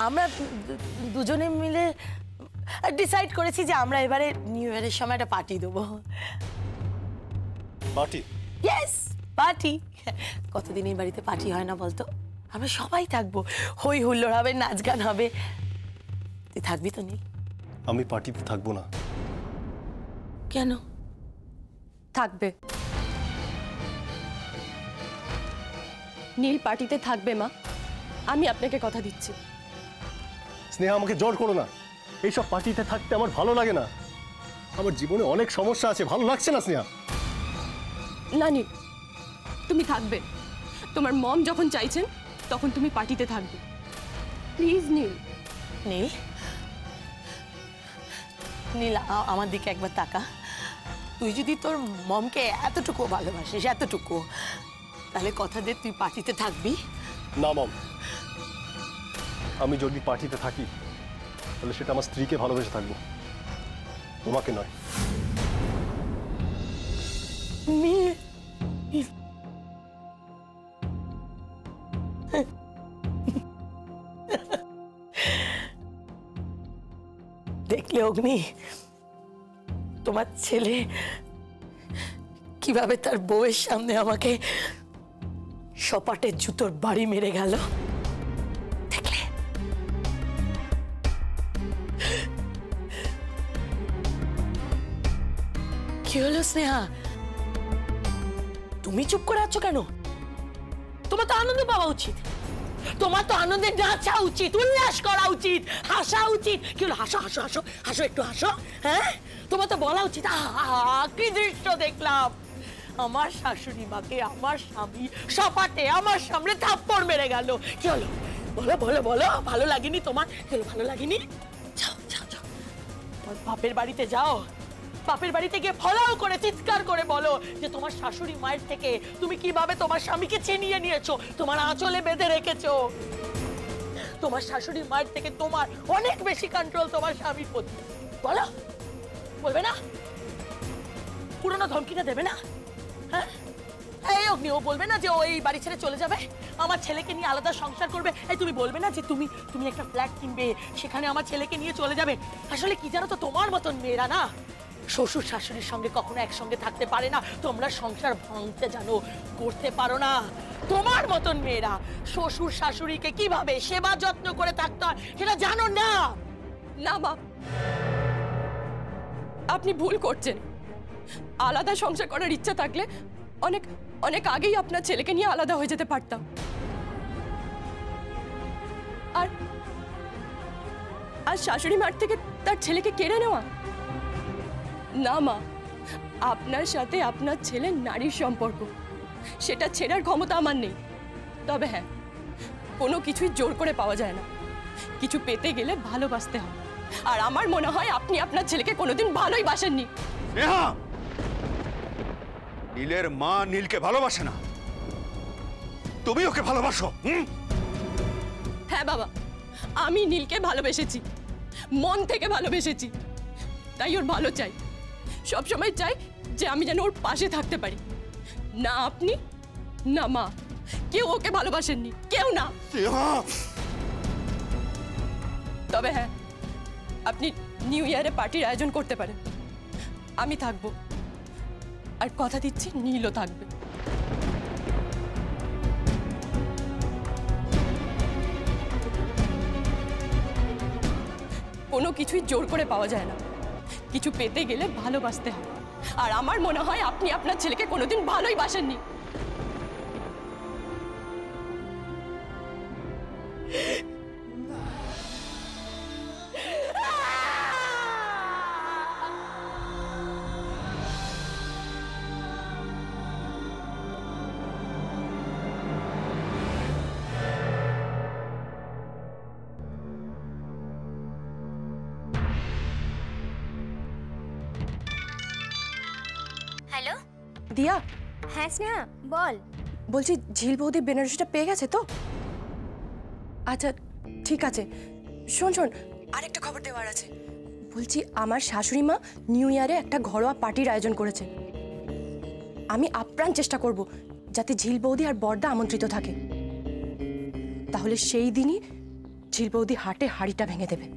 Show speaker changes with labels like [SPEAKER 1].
[SPEAKER 1] আমরা দুজনে মিলে ডিসাইড করেছি যে আমরা এবারে নিউ ইয়ারের সময় একটা পার্টি দেবো।
[SPEAKER 2] পার্টি?
[SPEAKER 1] Yes, party. কতদিন এই বাড়িতে পার্টি হয় না বলতো? আমরা সবাই থাকবো, হই হুল্লোড় হবে, নাচ গান হবে। তুই থাকবি তো? নেই,
[SPEAKER 2] আমি পার্টিতে থাকবো না।
[SPEAKER 1] কেন?
[SPEAKER 3] থাকবে। নীল পার্টিতে থাকবে মা, আমি আপনাকে কথা দিচ্ছি।
[SPEAKER 2] স্নেহা, আমাকে জোর করো না। এইসব পার্টিতে থাকতে আমার ভালো লাগে না। আমার জীবনে অনেক সমস্যা আছে, ভালো লাগছে না স্নেহা।
[SPEAKER 3] না নীল, তুমি থাকবে। তোমার মম যখন চাইছেন তখন তুমি পার্টিতে থাকবে। প্লিজ নীল।
[SPEAKER 1] নীল, নীল আমার দিকে একবার তাকা। তুই যদি তোর মমকে এতটুকু ভালোবাসিস, এতটুকু, তাহলে কথা দে তুই পার্টিতে থাকবি।
[SPEAKER 2] না মম, আমি যদি পার্টিতে থাকি তাহলে সেটা আমার স্ত্রীকে ভালোবেসে থাকবো, তোমাকে নয়।
[SPEAKER 1] দেখলে অগ্নি, তোমার ছেলে কিভাবে তার বউয়ের সামনে আমাকে সপাটের জুতোর বাড়ি মেরে গেল? দেখলে? কি হলো স্নেহা, তুমি চুপ করে আছো কেন? তোমার তো আনন্দ পাওয়া উচিত, তোমার তো আনন্দে নাচা উচিত, উল্লাস করা উচিত, হাসা উচিত। কি হলো? হাসো হাসো হাসো হাসো, একটু হাসো। হ্যাঁ, তোমার তো বলা উচিত কি দৃশ্য দেখলাম, আমার শাশুড়ি মাকে আমার স্বামী সপাটে আমার সামনে থাপ্পড় মেরে গেল। কি হলো বলো বলো বলো, ভালো লাগেনি তোমার? কি হলো, ভালো লাগেনি? যাও যাও যাও, বাপের বাড়িতে যাও, বাপের বাড়িতে গিয়ে ফলাও করে চিৎকার করে বলো যে তোমার শাশুড়ি মায়ের থেকে তুমি কিভাবে তোমার স্বামীকে ছিনিয়ে নিয়েছো, তোমার আঁচলে বেঁধে রেখেছো। তোমার শাশুড়ি মায়ের থেকে তোমার অনেক বেশি কন্ট্রোল তোমার স্বামীর প্রতি। বলো, বলবে না? পুরোনো ধমকিটা দেবে না? হ্যাঁ, এই অগ্নি, ও বলবে না যে ও এই বাড়ি ছেড়ে চলে যাবে, আমার ছেলেকে নিয়ে আলাদা সংসার করবে? এই তুমি বলবে না যে তুমি তুমি একটা ফ্ল্যাট কিনবে, সেখানে আমার ছেলেকে নিয়ে চলে যাবে? আসলে কি জানো তো, তোমার মতন মেয়েরা না শ্বশুর শাশুড়ির সঙ্গে কখনো একসঙ্গে থাকতে পারে না। তোমরা সংসার ভাঙতে জানো, করতে পারো না। তোমার মতন মেয়েরা শ্বশুর শাশুড়িকে কিভাবে সেবা যত্ন করে থাকতে হয় সেটা জানো না।
[SPEAKER 3] না মা, আপনি ভুল করছেন। আলাদা সংসার করার ইচ্ছা থাকলে অনেক অনেক আগেই আপনার ছেলেকে নিয়ে আলাদা হয়ে যেতে পারতাম। আর আর শাশুড়ি মার থেকে তার ছেলেকে কেড়ে নেওয়া? না মা, আপনার সাথে আপনার ছেলের নারীর সম্পর্ক, সেটা ছেড়ার ক্ষমতা আমার নেই। তবে হ্যাঁ, কোনো কিছুই জোর করে পাওয়া যায় না, কিছু পেতে গেলে ভালোবাসতে হয়। আর আমার মনে হয় আপনি আপনার ছেলেকে কোনোদিন ভালোই বাসেননি।
[SPEAKER 4] নেহা, নীলের মা নীলকে ভালোবাসে না, তুমি ওকে ভালোবাসো।
[SPEAKER 3] হ্যাঁ বাবা, আমি নীলকে ভালোবেসেছি, মন থেকে ভালোবেসেছি। তাই ওর ভালো চাই, সবসময় চাই যে আমি যেন ওর পাশে থাকতে পারি। না আপনি, না মা, কেউ ওকে ভালোবাসেননি, কেউ না। তবে হ্যাঁ, আপনি নিউ ইয়ারে পার্টির আয়োজন করতে পারেন, আমি থাকবো। আর কথা দিচ্ছি নীলও থাকবে। কোনো কিছুই জোর করে পাওয়া যায় না, কিছু পেতে গেলে ভালোবাসতে হয়। আর আমার মনে হয় আপনি আপনার ছেলেকে কোনোদিন ভালোই বাসেননি।
[SPEAKER 5] হ্যালো
[SPEAKER 3] দিয়া,
[SPEAKER 5] হ্যাঁ স্নেহা বল।
[SPEAKER 3] বলছি ঝিল বৌদি বেনারসিটা পেয়ে গেছে তো? আচ্ছা ঠিক আছে। শোন শোন, আরেকটা খবর দেওয়ার আছে। বলছি আমার শাশুড়ি মা নিউ ইয়ারে একটা ঘরোয়া পার্টির আয়োজন করেছে। আমি আপ্রাণ চেষ্টা করব যাতে ঝিল বৌদি আর বড়দা আমন্ত্রিত থাকে। তাহলে সেই দিনই ঝিল বৌদি হাটে হাড়িটা ভেঙে দেবে।